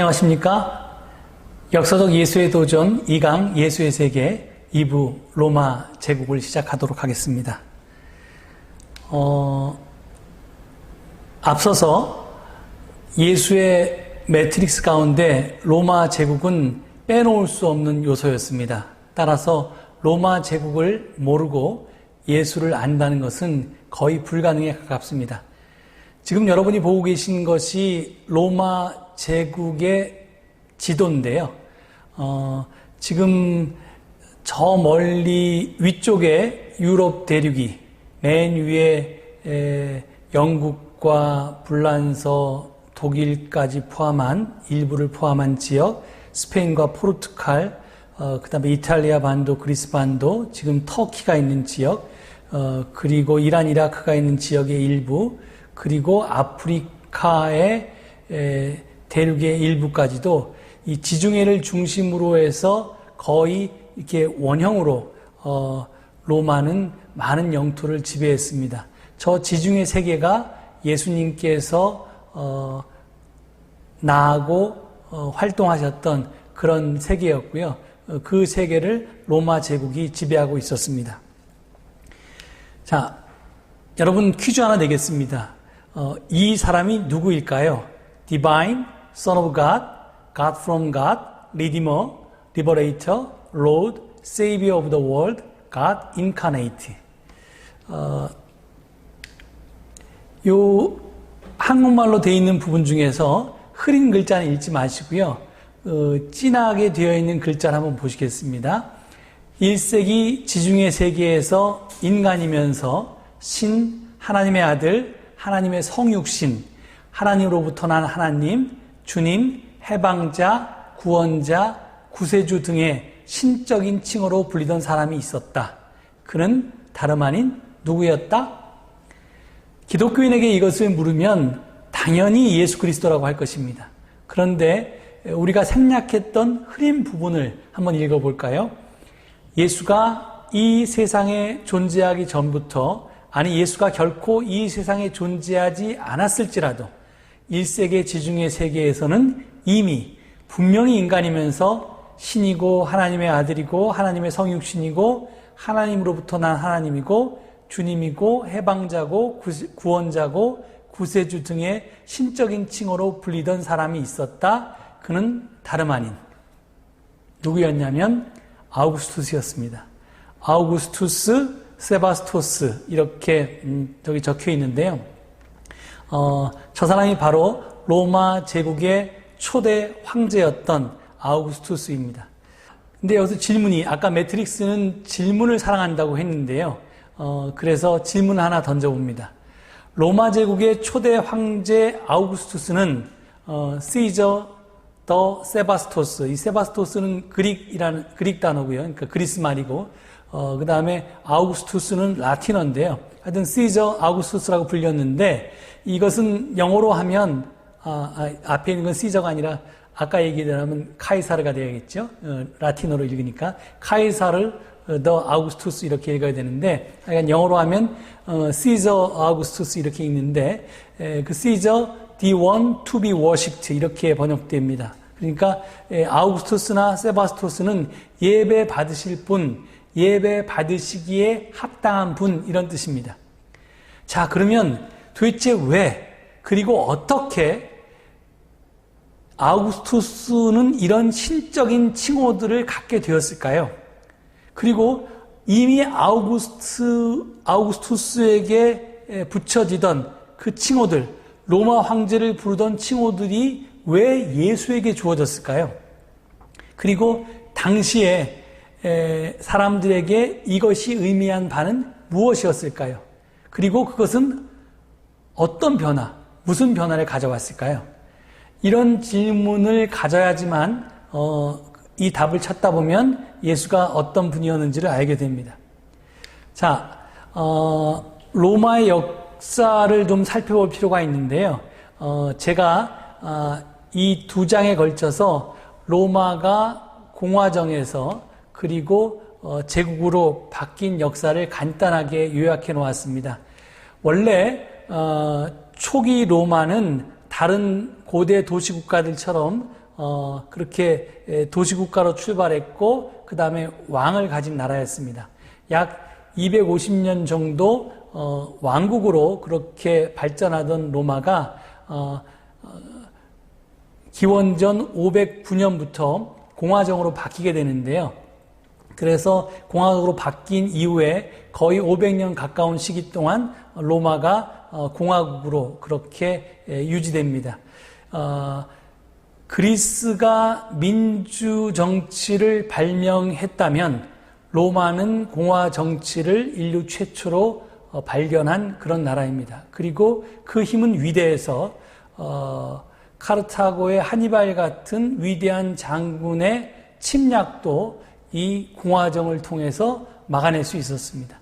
안녕하십니까? 역사적 예수의 도전 2강 예수의 세계 2부 로마 제국을 시작하도록 하겠습니다. 앞서서 예수의 매트릭스 가운데 로마 제국은 빼놓을 수 없는 요소였습니다. 따라서 로마 제국을 모르고 예수를 안다는 것은 거의 불가능에 가깝습니다. 지금 여러분이 보고 계신 것이 로마 제국의 지도인데요. 지금 저 멀리 위쪽에 유럽 대륙이, 맨 위에 영국과 불란서, 독일까지 포함한 일부를 포함한 지역, 스페인과 포르투갈, 그 다음에 이탈리아 반도, 그리스 반도, 지금 터키가 있는 지역, 그리고 이란, 이라크가 있는 지역의 일부, 그리고 아프리카의 대륙의 일부까지도 이 지중해를 중심으로 해서 거의 이렇게 원형으로 로마는 많은 영토를 지배했습니다. 저 지중해 세계가 예수님께서 나아고 활동하셨던 그런 세계였고요. 그 세계를 로마 제국이 지배하고 있었습니다. 자, 여러분 퀴즈 하나 내겠습니다. 이 사람이 누구일까요? Divine, Son of God, God from God, Redeemer, Liberator, Lord, Savior of the world, God incarnate. 요 한국말로 되어 있는 부분 중에서 흐린 글자는 읽지 마시고요. 진하게 되어 있는 글자를 한번 보시겠습니다. 1세기 지중해 세계에서 인간이면서 신, 하나님의 아들, 하나님의 성육신, 하나님으로부터 난 하나님, 주님, 해방자, 구원자, 구세주 등의 신적인 칭호로 불리던 사람이 있었다. 그는 다름 아닌 누구였다? 기독교인에게 이것을 물으면 당연히 예수 그리스도라고 할 것입니다. 그런데 우리가 생략했던 흐린 부분을 한번 읽어볼까요? 예수가 이 세상에 존재하기 전부터, 아니 예수가 결코 이 세상에 존재하지 않았을지라도 1세기 지중해 세계에서는 이미 분명히 인간이면서 신이고 하나님의 아들이고 하나님의 성육신이고 하나님으로부터 난 하나님이고 주님이고 해방자고 구원자고 구세주 등의 신적인 칭호로 불리던 사람이 있었다. 그는 다름 아닌 누구였냐면 아우구스투스였습니다. 아우구스투스, 세바스토스 이렇게 저기 적혀 있는데요. 저 사람이 바로 로마 제국의 초대 황제였던 아우구스투스입니다. 근데 여기서 질문이, 아까 매트릭스는 질문을 사랑한다고 했는데요. 그래서 질문 하나 던져봅니다. 로마 제국의 초대 황제 아우구스투스는 시저 더 세바스토스, 이 세바스토스는 그릭 단어고요. 그러니까 그리스 말이고, 그 다음에 아우구스투스는 라틴어인데요. 하여튼 시저 아우구스투스라고 불렸는데, 이것은 영어로 하면 앞에 있는 건 시저가 아니라 아까 얘기하면 카이사르가 되어야겠죠. 라틴어로 읽으니까 카이사르 더 아우구스투스 이렇게 읽어야 되는데, 그러니까 영어로 하면 시저 아우구스투스 이렇게 읽는데, 그 시저 the one to be worshipped 이렇게 번역됩니다. 그러니까 아우구스투스나 세바스토스는 예배 받으실 분, 예배 받으시기에 합당한 분 이런 뜻입니다. 자, 그러면 도대체 왜, 그리고 어떻게 아우구스투스는 이런 신적인 칭호들을 갖게 되었을까요? 그리고 이미 아우구스투스에게 붙여지던 그 칭호들, 로마 황제를 부르던 칭호들이 왜 예수에게 주어졌을까요? 그리고 당시에 사람들에게 이것이 의미한 바는 무엇이었을까요? 그리고 그것은 어떤 변화, 무슨 변화를 가져왔을까요? 이런 질문을 가져야지만 이 답을 찾다 보면 예수가 어떤 분이었는지를 알게 됩니다. 자, 로마의 역사를 좀 살펴볼 필요가 있는데요. 제가 이 두 장에 걸쳐서 로마가 공화정에서 그리고 제국으로 바뀐 역사를 간단하게 요약해 놓았습니다. 원래 초기 로마는 다른 고대 도시 국가들처럼 그렇게 도시국가로 출발했고 그 다음에 왕을 가진 나라였습니다. 약 250년 정도 왕국으로 그렇게 발전하던 로마가 기원전 509년부터 공화정으로 바뀌게 되는데요. 그래서 공화국으로 바뀐 이후에 거의 500년 가까운 시기 동안 로마가 공화국으로 그렇게 유지됩니다. 그리스가 민주 정치를 발명했다면 로마는 공화 정치를 인류 최초로 발견한 그런 나라입니다. 그리고 그 힘은 위대해서 카르타고의 하니발 같은 위대한 장군의 침략도 이 공화정을 통해서 막아낼 수 있었습니다.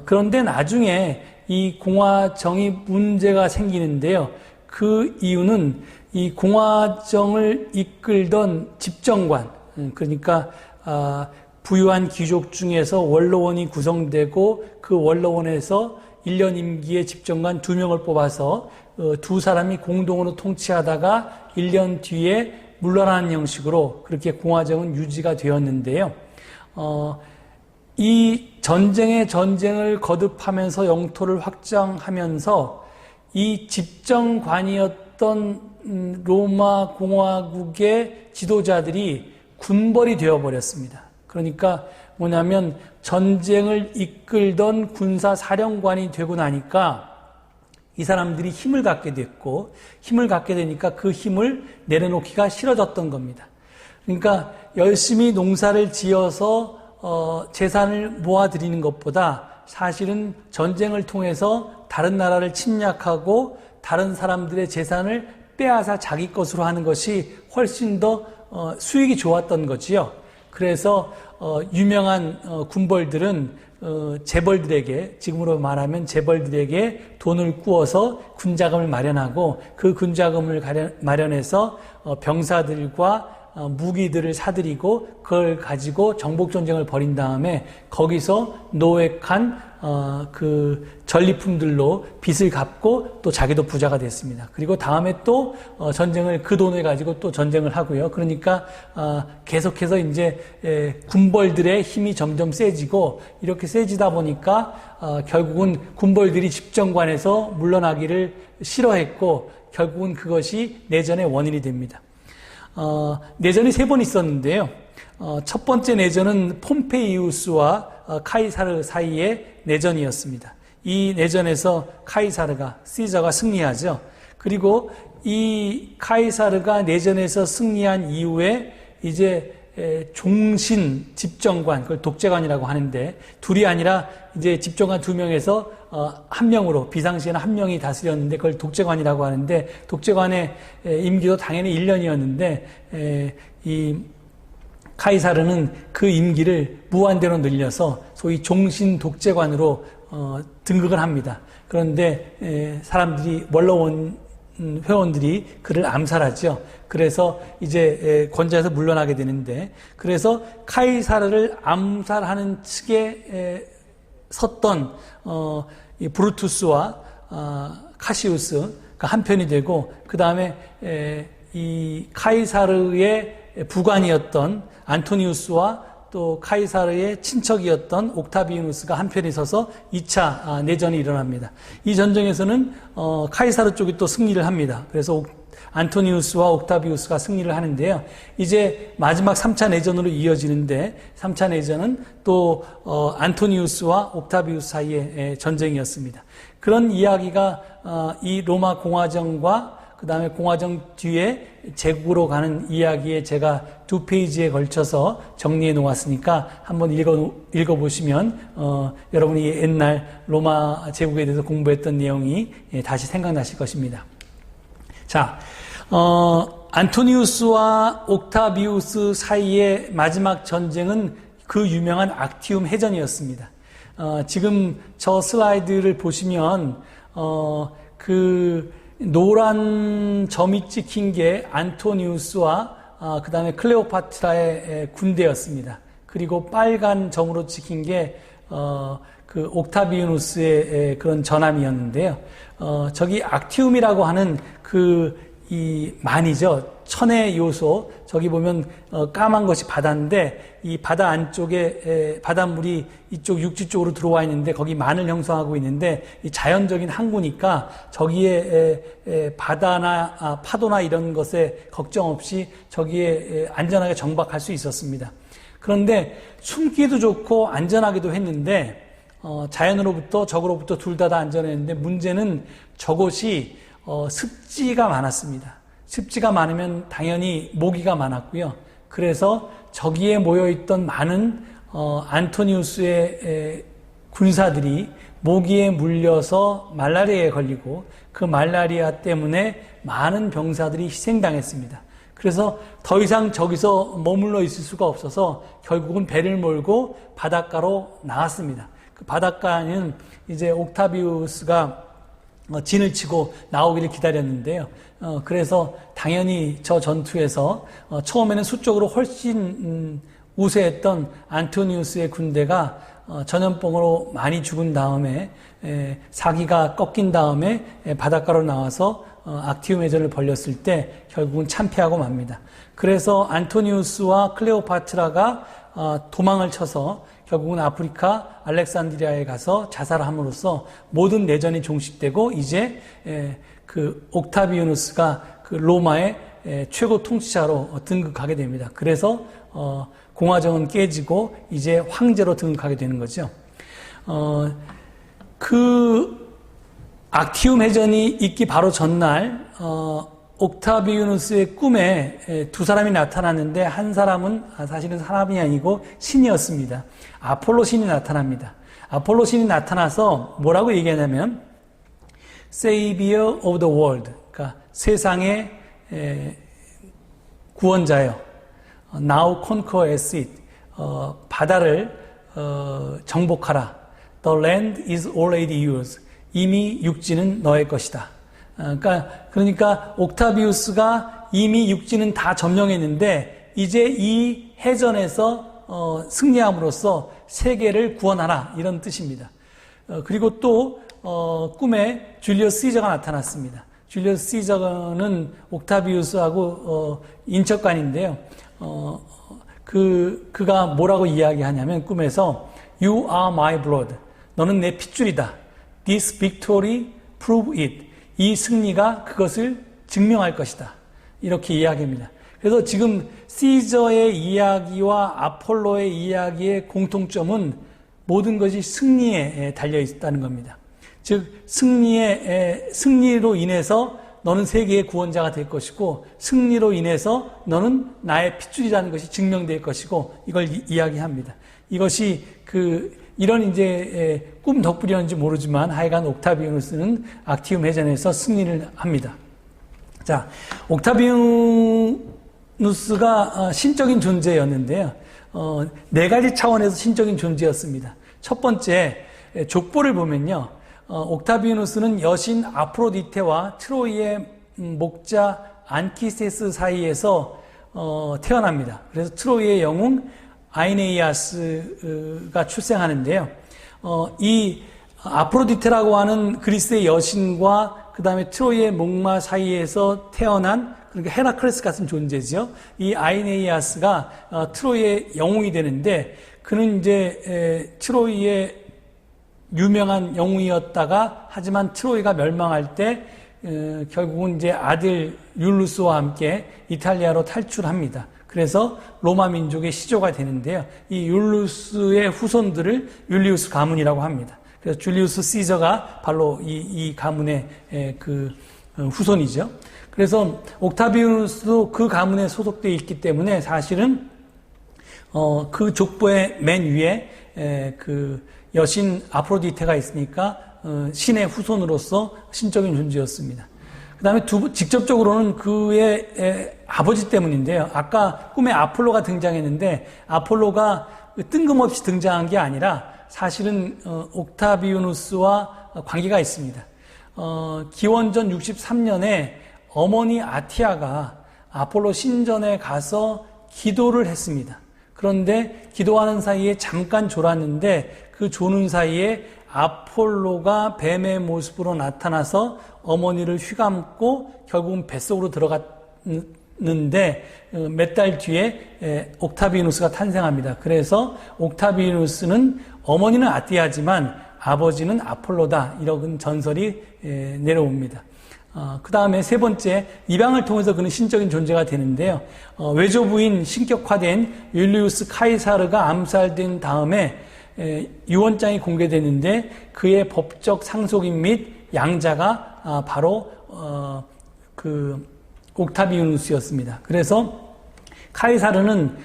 그런데 나중에 이 공화정이 문제가 생기는데요. 그 이유는 이 공화정을 이끌던 집정관, 그러니까 부유한 귀족 중에서 원로원이 구성되고 그 원로원에서 1년 임기의 집정관 2명을 뽑아서 두 사람이 공동으로 통치하다가 1년 뒤에 물러나는 형식으로 그렇게 공화정은 유지가 되었는데요. 이 전쟁을 거듭하면서 영토를 확장하면서 이 집정관이었던 로마 공화국의 지도자들이 군벌이 되어버렸습니다. 그러니까 뭐냐면 전쟁을 이끌던 군사 사령관이 되고 나니까 이 사람들이 힘을 갖게 됐고 힘을 갖게 되니까 그 힘을 내려놓기가 싫어졌던 겁니다. 그러니까 열심히 농사를 지어서 재산을 모아들이는 것보다 사실은 전쟁을 통해서 다른 나라를 침략하고 다른 사람들의 재산을 빼앗아 자기 것으로 하는 것이 훨씬 더 수익이 좋았던 거지요. 그래서 유명한 군벌들은 재벌들에게, 지금으로 말하면 재벌들에게 돈을 꾸어서 군자금을 마련하고 그 군자금을 마련해서 병사들과 무기들을 사들이고 그걸 가지고 정복전쟁을 벌인 다음에 거기서 노획한 그 전리품들로 빚을 갚고 또 자기도 부자가 됐습니다. 그리고 다음에 또 전쟁을 그 돈을 가지고 또 전쟁을 하고요. 그러니까 계속해서 이제 군벌들의 힘이 점점 세지고 이렇게 세지다 보니까 결국은 군벌들이 집정관에서 물러나기를 싫어했고 결국은 그것이 내전의 원인이 됩니다. 내전이 3번 있었는데요. 첫 번째 내전은 폼페이우스와 카이사르 사이의 내전이었습니다. 이 내전에서 시저가 승리하죠. 그리고 이 카이사르가 내전에서 승리한 이후에 이제 종신 집정관, 그걸 독재관이라고 하는데 둘이 아니라 이제 집정관 2명에서 1명으로 비상시에는 1명이 다스렸는데 그걸 독재관이라고 하는데 독재관의 임기도 당연히 1년이었는데 이 카이사르는 그 임기를 무한대로 늘려서 소위 종신 독재관으로 등극을 합니다. 그런데 사람들이 원로원 회원들이 그를 암살하죠. 그래서 이제 권좌에서 물러나게 되는데 그래서 카이사르를 암살하는 측에 섰던 이 브루투스와 카시우스가 한편이 되고 그 다음에 이 카이사르의 부관이었던 안토니우스와 또 카이사르의 친척이었던 옥타비누스가 한편에 서서 2차 내전이 일어납니다. 이 전쟁에서는 카이사르 쪽이 또 승리를 합니다. 그래서 안토니우스와 옥타비우스가 승리를 하는데요. 이제 마지막 3차 내전으로 이어지는데 3차 내전은 또 안토니우스와 옥타비우스 사이의 전쟁이었습니다. 그런 이야기가 이 로마 공화정과 그 다음에 공화정 뒤에 제국으로 가는 이야기에 제가 2페이지에 걸쳐서 정리해 놓았으니까 한번 읽어보시면 여러분이 옛날 로마 제국에 대해서 공부했던 내용이 다시 생각나실 것입니다. 자, 안토니우스와 옥타비우스 사이의 마지막 전쟁은 그 유명한 악티움 해전이었습니다. 지금 저 슬라이드를 보시면 그 노란 점이 찍힌 게 안토니우스와 그 다음에 클레오파트라의 군대였습니다. 그리고 빨간 점으로 찍힌 게 그 옥타비누스의 그런 전함이었는데요. 저기 악티움이라고 하는 이 만이죠. 천의 요소, 저기 보면 까만 것이 바다인데 이 바다 안쪽에 바닷물이 이쪽 육지 쪽으로 들어와 있는데 거기 만을 형성하고 있는데 이 자연적인 항구니까 저기에 바다나 파도나 이런 것에 걱정 없이 저기에 안전하게 정박할 수 있었습니다. 그런데 숨기도 좋고 안전하기도 했는데 자연으로부터 적으로부터 둘 다 안전했는데 문제는 저곳이 습지가 많았습니다. 습지가 많으면 당연히 모기가 많았고요. 그래서 저기에 모여있던 많은 안토니우스의 군사들이 모기에 물려서 말라리아에 걸리고 그 말라리아 때문에 많은 병사들이 희생당했습니다. 그래서 더 이상 저기서 머물러 있을 수가 없어서 결국은 배를 몰고 바닷가로 나왔습니다. 그 바닷가는 이제 옥타비우스가 진을 치고 나오기를 기다렸는데요. 그래서 당연히 저 전투에서 처음에는 수적으로 훨씬 우세했던 안토니우스의 군대가 전염병으로 많이 죽은 다음에 사기가 꺾인 다음에 바닷가로 나와서 악티움 해전을 벌였을 때 결국은 참패하고 맙니다. 그래서 안토니우스와 클레오파트라가 도망을 쳐서 결국은 아프리카 알렉산드리아에 가서 자살함으로써 모든 내전이 종식되고 이제 그 옥타비우누스가 그 로마의 최고 통치자로 등극하게 됩니다. 그래서 공화정은 깨지고 이제 황제로 등극하게 되는 거죠. 그 악티움 해전이 있기 바로 전날 옥타비우누스의 꿈에 두 사람이 나타났는데 한 사람은 사실은 사람이 아니고 신이었습니다. 아폴로 신이 나타납니다. 아폴로 신이 나타나서 뭐라고 얘기하냐면 Savior of the world, 그러니까 세상의 구원자여. Now conquer as it. 바다를 정복하라. The land is already yours. 이미 육지는 너의 것이다. 그러니까 옥타비우스가 이미 육지는 다 점령했는데 이제 이 해전에서 승리함으로써 세계를 구원하라 이런 뜻입니다. 그리고 또 꿈에 줄리어스 시저가 나타났습니다. 줄리어스 시저는 옥타비우스하고 인척관인데요. 그가 뭐라고 이야기하냐면 꿈에서 You are my blood. 너는 내 핏줄이다. This victory prove it. 이 승리가 그것을 증명할 것이다. 이렇게 이야기합니다. 그래서 지금 시저의 이야기와 아폴로의 이야기의 공통점은 모든 것이 승리에 달려 있다는 겁니다. 즉 승리로 인해서 너는 세계의 구원자가 될 것이고 승리로 인해서 너는 나의 핏줄이라는 것이 증명될 것이고 이걸 이야기합니다. 이것이 이런 이제 꿈 덕분이었는지 모르지만 하여간 옥타비우누스는 악티움 해전에서 승리를 합니다. 자, 옥타비우누스가 신적인 존재였는데요. 네 가지 차원에서 신적인 존재였습니다. 첫 번째, 족보를 보면요. 옥타비우누스는 여신 아프로디테와 트로이의 목자 안키세스 사이에서 태어납니다. 그래서 트로이의 영웅 아이네이아스가 출생하는데요. 이 아프로디테라고 하는 그리스의 여신과 그 다음에 트로이의 목마 사이에서 태어난 그러니까 헤라클레스 같은 존재죠. 이 아이네이아스가 트로이의 영웅이 되는데 그는 이제 트로이의 유명한 영웅이었다가 하지만 트로이가 멸망할 때 결국은 이제 아들 율루스와 함께 이탈리아로 탈출합니다. 그래서 로마 민족의 시조가 되는데요. 이 율루스의 후손들을 율리우스 가문이라고 합니다. 그래서 줄리우스 시저가 바로 이 가문의 후손이죠. 그래서 옥타비우스도 그 가문에 소속되어 있기 때문에 사실은 그 족보의 맨 위에 그 여신 아프로디테가 있으니까 신의 후손으로서 신적인 존재였습니다. 그 다음에 직접적으로는 그의 아버지 때문인데요. 아까 꿈에 아폴로가 등장했는데 아폴로가 뜬금없이 등장한 게 아니라 사실은 옥타비우누스와 관계가 있습니다. 기원전 63년에 어머니 아티아가 아폴로 신전에 가서 기도를 했습니다. 그런데 기도하는 사이에 잠깐 졸았는데 그 조는 사이에 아폴로가 뱀의 모습으로 나타나서 어머니를 휘감고 결국은 뱃속으로 들어가는 낳는데 몇 달 뒤에 옥타비누스가 탄생합니다. 그래서 옥타비누스는 어머니는 아띠아지만 아버지는 아폴로다, 이런 전설이 내려옵니다. 그 다음에 세 번째, 이방을 통해서 그는 신적인 존재가 되는데요. 외조부인 신격화된 율리우스 카이사르가 암살된 다음에 유언장이 공개되는데 그의 법적 상속인 및 양자가 바로 그 옥타비누스였습니다. 그래서 카이사르는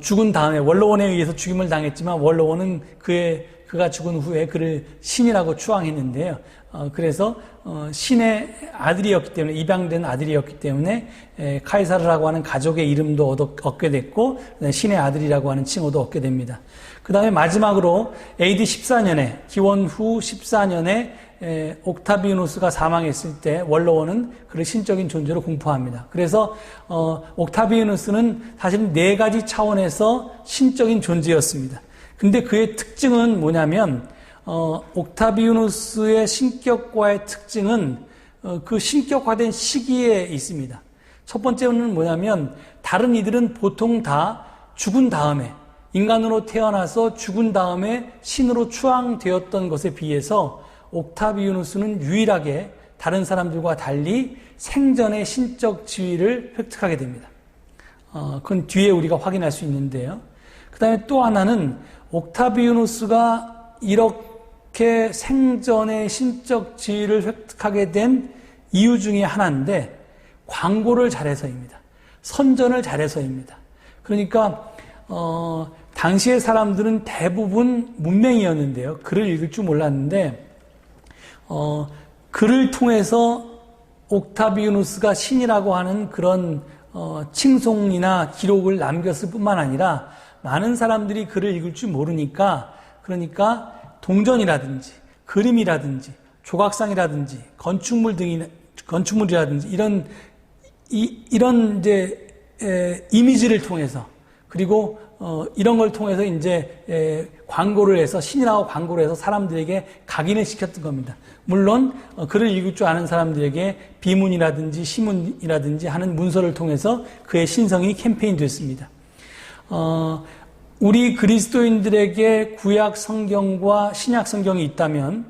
죽은 다음에, 원로원에 의해서 죽임을 당했지만 원로원은 그가 죽은 후에 그를 신이라고 추앙했는데요. 그래서 신의 아들이었기 때문에, 입양된 아들이었기 때문에 카이사르라고 하는 가족의 이름도 얻게 됐고 신의 아들이라고 하는 칭호도 얻게 됩니다. 그 다음에 마지막으로 AD 14년에, 기원 후 14년에 옥타비누스가 사망했을 때 원로원은 그를 신적인 존재로 공포합니다. 그래서 옥타비누스는 사실 네 가지 차원에서 신적인 존재였습니다. 근데 그의 특징은 뭐냐면 옥타비누스의 신격과의 특징은 그 신격화된 시기에 있습니다. 첫 번째는 뭐냐면 다른 이들은 보통 다 죽은 다음에, 인간으로 태어나서 죽은 다음에 신으로 추앙되었던 것에 비해서 옥타비누스는 유일하게 다른 사람들과 달리 생전의 신적 지위를 획득하게 됩니다. 그건 뒤에 우리가 확인할 수 있는데요. 그 다음에 또 하나는 옥타비누스가 이렇게 생전의 신적 지위를 획득하게 된 이유 중에 하나인데 광고를 잘해서입니다. 선전을 잘해서입니다. 그러니까 당시의 사람들은 대부분 문맹이었는데요. 글을 읽을 줄 몰랐는데 글을 통해서 옥타비누스가 신이라고 하는 그런 칭송이나 기록을 남겼을 뿐만 아니라 많은 사람들이 글을 읽을 줄 모르니까, 그러니까 동전이라든지 그림이라든지 조각상이라든지 건축물이라든지 이런 이제 이미지를 통해서, 그리고 이런 걸 통해서 이제 광고를 해서, 신이라고 광고를 해서 사람들에게 각인을 시켰던 겁니다. 물론 글을 읽을 줄 아는 사람들에게 비문이라든지 시문이라든지 하는 문서를 통해서 그의 신성이 캠페인 됐습니다. 우리 그리스도인들에게 구약 성경과 신약 성경이 있다면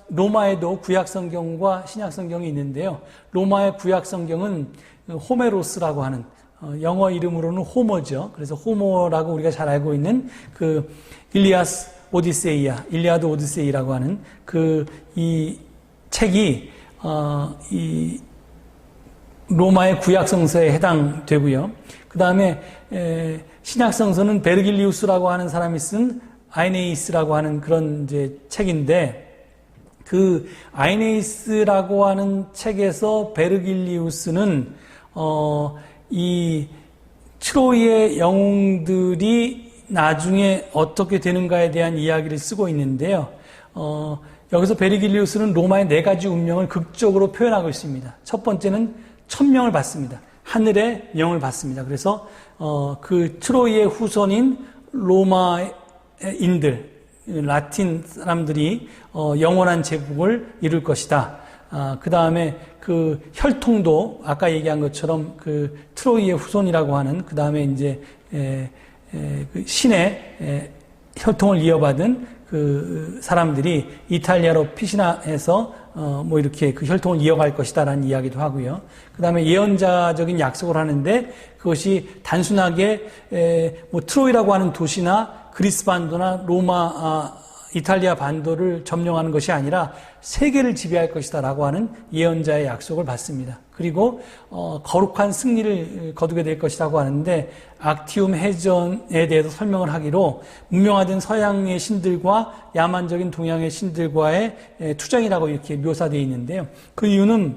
로마에도 구약 성경과 신약 성경이 있는데요. 로마의 구약 성경은 호메로스라고 하는, 영어 이름으로는 호모죠. 그래서 호모라고 우리가 잘 알고 있는 그 일리아드 오디세이라고 하는 이 책이 이 로마의 구약 성서에 해당되고요. 그 다음에 신약 성서는 베르길리우스라고 하는 사람이 쓴 아이네이스라고 하는 그런 이제 책인데, 그 아이네이스라고 하는 책에서 베르길리우스는 이 트로이의 영웅들이 나중에 어떻게 되는가에 대한 이야기를 쓰고 있는데요. 여기서 베르길리우스는 로마의 네 가지 운명을 극적으로 표현하고 있습니다. 첫 번째는 천명을 받습니다. 하늘의 영을 받습니다. 그래서 그 트로이의 후손인 로마인들, 라틴 사람들이 영원한 제국을 이룰 것이다. 그 다음에 그 혈통도 아까 얘기한 것처럼 그 트로이의 후손이라고 하는, 그 다음에 이제 그 신의 혈통을 이어받은 그 사람들이 이탈리아로 피신해서 뭐 이렇게 그 혈통을 이어갈 것이다라는 이야기도 하고요. 그 다음에 예언자적인 약속을 하는데 그것이 단순하게 뭐 트로이라고 하는 도시나 그리스 반도나 로마, 이탈리아 반도를 점령하는 것이 아니라 세계를 지배할 것이다라고 하는 예언자의 약속을 받습니다. 그리고 거룩한 승리를 거두게 될 것이라고 하는데, 악티움 해전에 대해서 설명을 하기로 문명화된 서양의 신들과 야만적인 동양의 신들과의 투쟁이라고 이렇게 묘사되어 있는데요. 그 이유는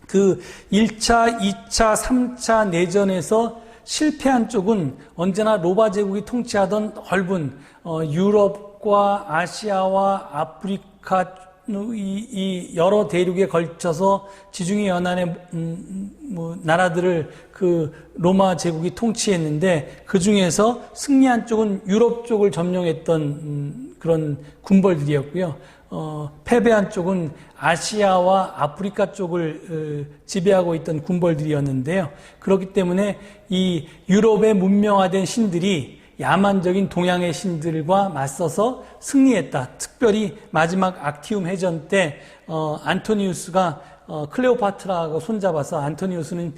그 1차, 2차, 3차 내전에서 실패한 쪽은 언제나 로마 제국이 통치하던 넓은 유럽과 아시아와 아프리카 이 여러 대륙에 걸쳐서 지중해 연안의 나라들을 그 로마 제국이 통치했는데, 그 중에서 승리한 쪽은 유럽 쪽을 점령했던 그런 군벌들이었고요. 패배한 쪽은 아시아와 아프리카 쪽을 지배하고 있던 군벌들이었는데요. 그렇기 때문에 이 유럽의 문명화된 신들이 야만적인 동양의 신들과 맞서서 승리했다. 특별히 마지막 악티움 해전 때 안토니우스가 클레오파트라하고 손잡아서 안토니우스는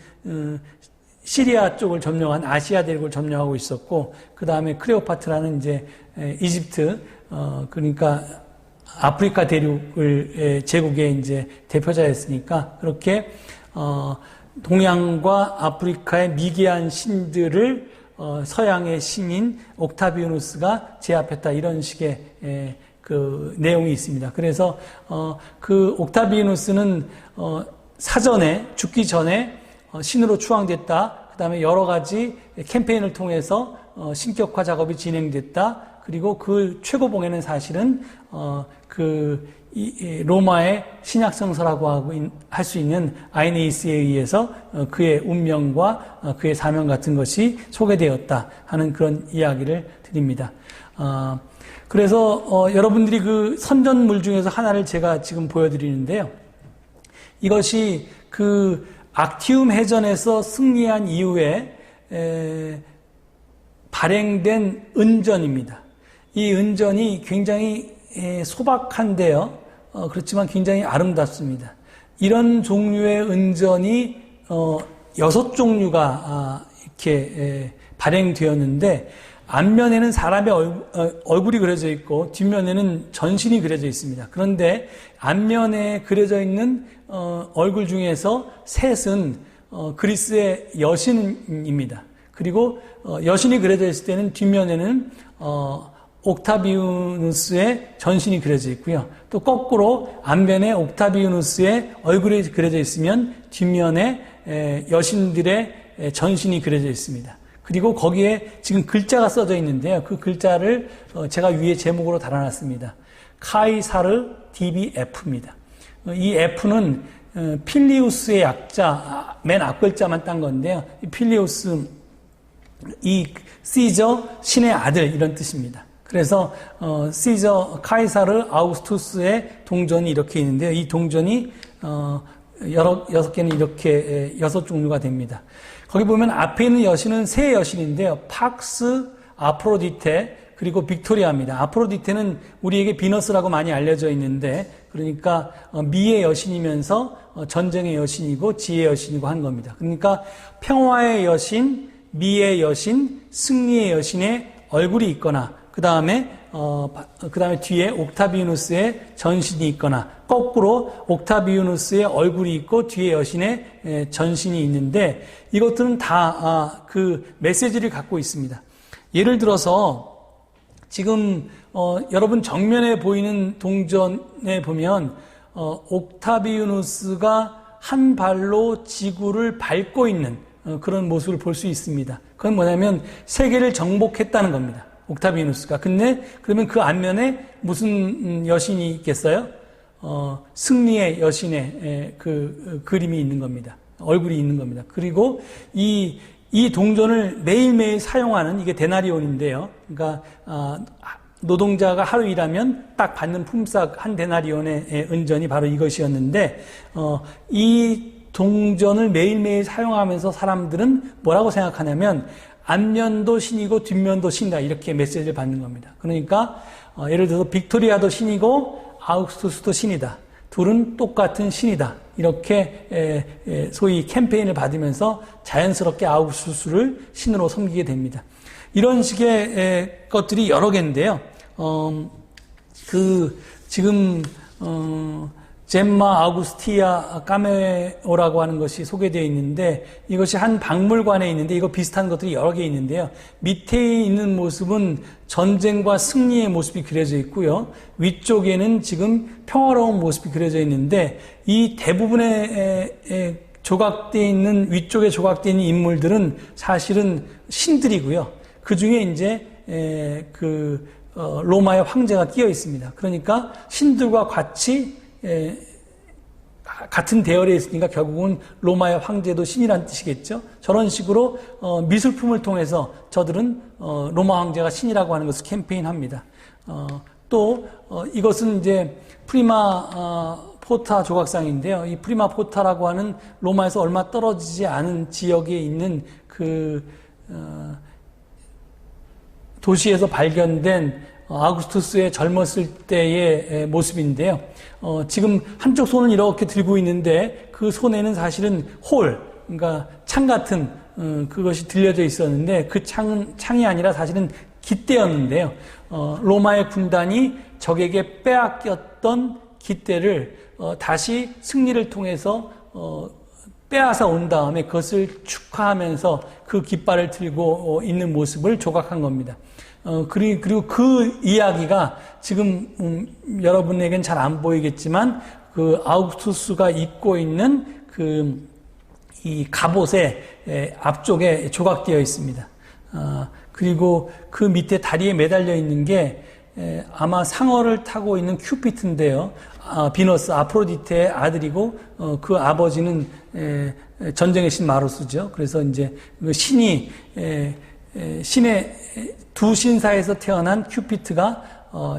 시리아 쪽을 점령한 아시아 대륙을 점령하고 있었고, 그 다음에 클레오파트라는 이제 이집트, 그러니까 아프리카 대륙을 제국의 이제 대표자였으니까, 그렇게 동양과 아프리카의 미개한 신들을 서양의 신인 옥타비아누스가 제압했다, 이런 식의 그 내용이 있습니다. 그래서 그 옥타비아누스는 사전에 죽기 전에 신으로 추앙됐다. 그 다음에 여러 가지 캠페인을 통해서 신격화 작업이 진행됐다. 그리고 그 최고봉에는 사실은 로마의 신약성서라고 할 수 있는 아이네이스에 의해서 그의 운명과 그의 사명 같은 것이 소개되었다 하는 그런 이야기를 드립니다. 그래서 여러분들이 그 선전물 중에서 하나를 제가 지금 보여드리는데요. 이것이 그 악티움 해전에서 승리한 이후에 발행된 은전입니다. 이 은전이 굉장히 소박한데요. 그렇지만 굉장히 아름답습니다. 이런 종류의 은전이 6종류가 이렇게 발행되었는데, 앞면에는 사람의 얼굴이 그려져 있고 뒷면에는 전신이 그려져 있습니다. 그런데 앞면에 그려져 있는 얼굴 중에서 셋은 그리스의 여신입니다. 그리고 여신이 그려져 있을 때는 뒷면에는 옥타비아누스의 전신이 그려져 있고요. 또 거꾸로 앞면에 옥타비아누스의 얼굴이 그려져 있으면 뒷면에 여신들의 전신이 그려져 있습니다. 그리고 거기에 지금 글자가 써져 있는데요. 그 글자를 제가 위에 제목으로 달아놨습니다. 카이사르 DBF입니다. 이 F는 필리우스의 약자, 맨 앞글자만 딴 건데요. 이 필리우스, 이 시저, 신의 아들, 이런 뜻입니다. 그래서 시저 카이사르 아우구스투스의 동전이 이렇게 있는데요. 이 동전이 여섯 개는 이렇게 6종류가 됩니다. 거기 보면 앞에 있는 여신은 세 여신인데요. 팍스, 아프로디테, 그리고 빅토리아입니다. 아프로디테는 우리에게 비너스라고 많이 알려져 있는데, 그러니까 미의 여신이면서 전쟁의 여신이고 지혜의 여신이고 한 겁니다. 그러니까 평화의 여신, 미의 여신, 승리의 여신의 얼굴이 있거나, 그 다음에 뒤에 옥타비아누스의 전신이 있거나, 거꾸로 옥타비아누스의 얼굴이 있고 뒤에 여신의 전신이 있는데, 이것들은 다 그 메시지를 갖고 있습니다. 예를 들어서 지금 여러분 정면에 보이는 동전에 보면 옥타비아누스가 한 발로 지구를 밟고 있는 그런 모습을 볼 수 있습니다. 그건 뭐냐면 세계를 정복했다는 겁니다. 옥타비아누스가. 근데 그러면 그 앞면에 무슨 여신이 있겠어요? 승리의 여신의 그 그림이 있는 겁니다. 얼굴이 있는 겁니다. 그리고 이 동전을 매일매일 사용하는, 이게 데나리온인데요. 그러니까 노동자가 하루 일하면 딱 받는 품삯 한 데나리온의 은전이 바로 이것이었는데, 이 동전을 매일매일 사용하면서 사람들은 뭐라고 생각하냐면 앞면도 신이고 뒷면도 신이다, 이렇게 메시지를 받는 겁니다. 그러니까 예를 들어서 빅토리아도 신이고 아우구스투스도 신이다. 둘은 똑같은 신이다. 이렇게 소위 캠페인을 받으면서 자연스럽게 아우구스투스를 신으로 섬기게 됩니다. 이런 식의 것들이 여러 개인데요. 지금 젬마 아우구스티아 까메오라고 하는 것이 소개되어 있는데, 이것이 한 박물관에 있는데, 이거 비슷한 것들이 여러 개 있는데요. 밑에 있는 모습은 전쟁과 승리의 모습이 그려져 있고요. 위쪽에는 지금 평화로운 모습이 그려져 있는데, 이 대부분의 조각되어 있는, 위쪽에 조각되어 있는 인물들은 사실은 신들이고요. 그 중에 이제 로마의 황제가 끼어 있습니다. 그러니까 신들과 같이 같은 대열에 있으니까 결국은 로마의 황제도 신이란 뜻이겠죠. 저런 식으로 미술품을 통해서 저들은 로마 황제가 신이라고 하는 것을 캠페인합니다. 또 이것은 이제 프리마 포타 조각상인데요. 이 프리마 포타라고 하는 로마에서 얼마 떨어지지 않은 지역에 있는 그 도시에서 발견된 아우구스투스의 젊었을 때의 모습인데요. 지금 한쪽 손을 이렇게 들고 있는데 그 손에는 사실은 그러니까 창 같은 그것이 들려져 있었는데 그 창이 아니라 사실은 깃대였는데요. 로마의 군단이 적에게 빼앗겼던 깃대를 다시 승리를 통해서 빼앗아 온 다음에 그것을 축하하면서 그 깃발을 들고 있는 모습을 조각한 겁니다. 그리고 그 이야기가 지금 여러분에겐 잘 안 보이겠지만 그 아우구스투스가 입고 있는 이 갑옷의 앞쪽에 조각되어 있습니다. 그리고 그 밑에 다리에 매달려 있는 게 아마 상어를 타고 있는 큐피트인데요. 비너스, 아프로디테의 아들이고 그 아버지는 전쟁의 신 마루스죠. 그래서 이제 신의 두 신사에서 태어난 큐피트가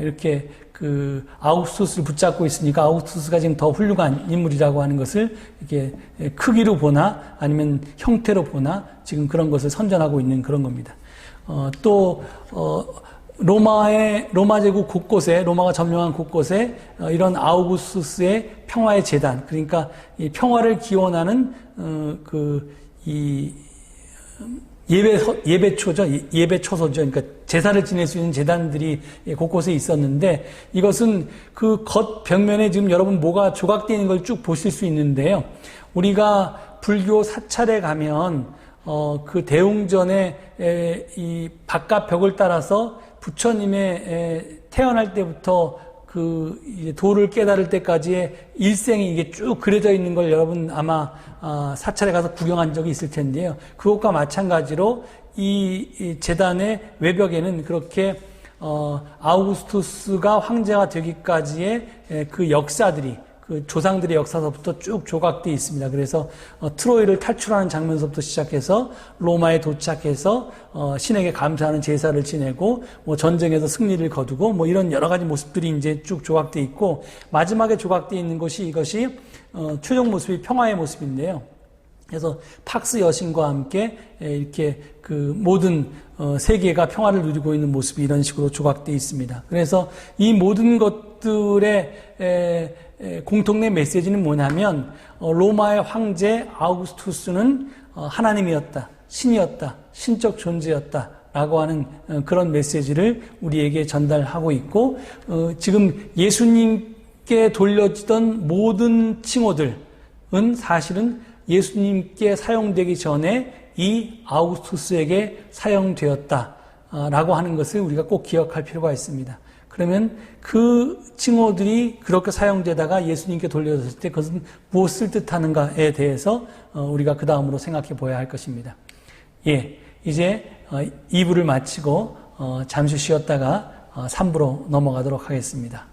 이렇게 그 아우구스투스를 붙잡고 있으니까 아우구스투스가 지금 더 훌륭한 인물이라고 하는 것을 이렇게 크기로 보나 아니면 형태로 보나 지금 그런 것을 선전하고 있는 그런 겁니다. 또 로마 제국 곳곳에, 로마가 점령한 곳곳에 이런 아우구스투스의 평화의 제단, 그러니까 이 평화를 기원하는 예배초죠. 예배초소죠. 그러니까 제사를 지낼 수 있는 제단들이 곳곳에 있었는데 이것은 그 겉 벽면에 지금 여러분 뭐가 조각되어 있는 걸 쭉 보실 수 있는데요. 우리가 불교 사찰에 가면 그 대웅전에 이 바깥 벽을 따라서 부처님의 태어날 때부터 그 이제 도를 깨달을 때까지의 일생이 이게 쭉 그려져 있는 걸 여러분 아마 사찰에 가서 구경한 적이 있을 텐데요. 그것과 마찬가지로 이 제단의 외벽에는 그렇게 아우구스투스가 황제가 되기까지의 그 역사들이 그 조상들의 역사서부터 쭉 조각되어 있습니다. 그래서 트로이를 탈출하는 장면서부터 시작해서 로마에 도착해서 신에게 감사하는 제사를 지내고 뭐 전쟁에서 승리를 거두고 뭐 이런 여러 가지 모습들이 이제 쭉 조각되어 있고 마지막에 조각되어 있는 것이 이것이 최종 모습이 평화의 모습인데요. 그래서 팍스 여신과 함께 이렇게 그 모든 세계가 평화를 누리고 있는 모습이 이런 식으로 조각되어 있습니다. 그래서 이 모든 것들의 공통된 메시지는 뭐냐면 로마의 황제 아우구스투스는 하나님이었다, 신이었다, 신적 존재였다 라고 하는 그런 메시지를 우리에게 전달하고 있고 지금 예수님께 돌려지던 모든 칭호들은 사실은 예수님께 사용되기 전에 이 아우구스투스에게 사용되었다라고 하는 것을 우리가 꼭 기억할 필요가 있습니다. 그러면 그 칭호들이 그렇게 사용되다가 예수님께 돌려졌을 때 그것은 무엇을 뜻하는가에 대해서 우리가 그 다음으로 생각해 보아야 할 것입니다. 이제 2부를 마치고 잠시 쉬었다가 3부로 넘어가도록 하겠습니다.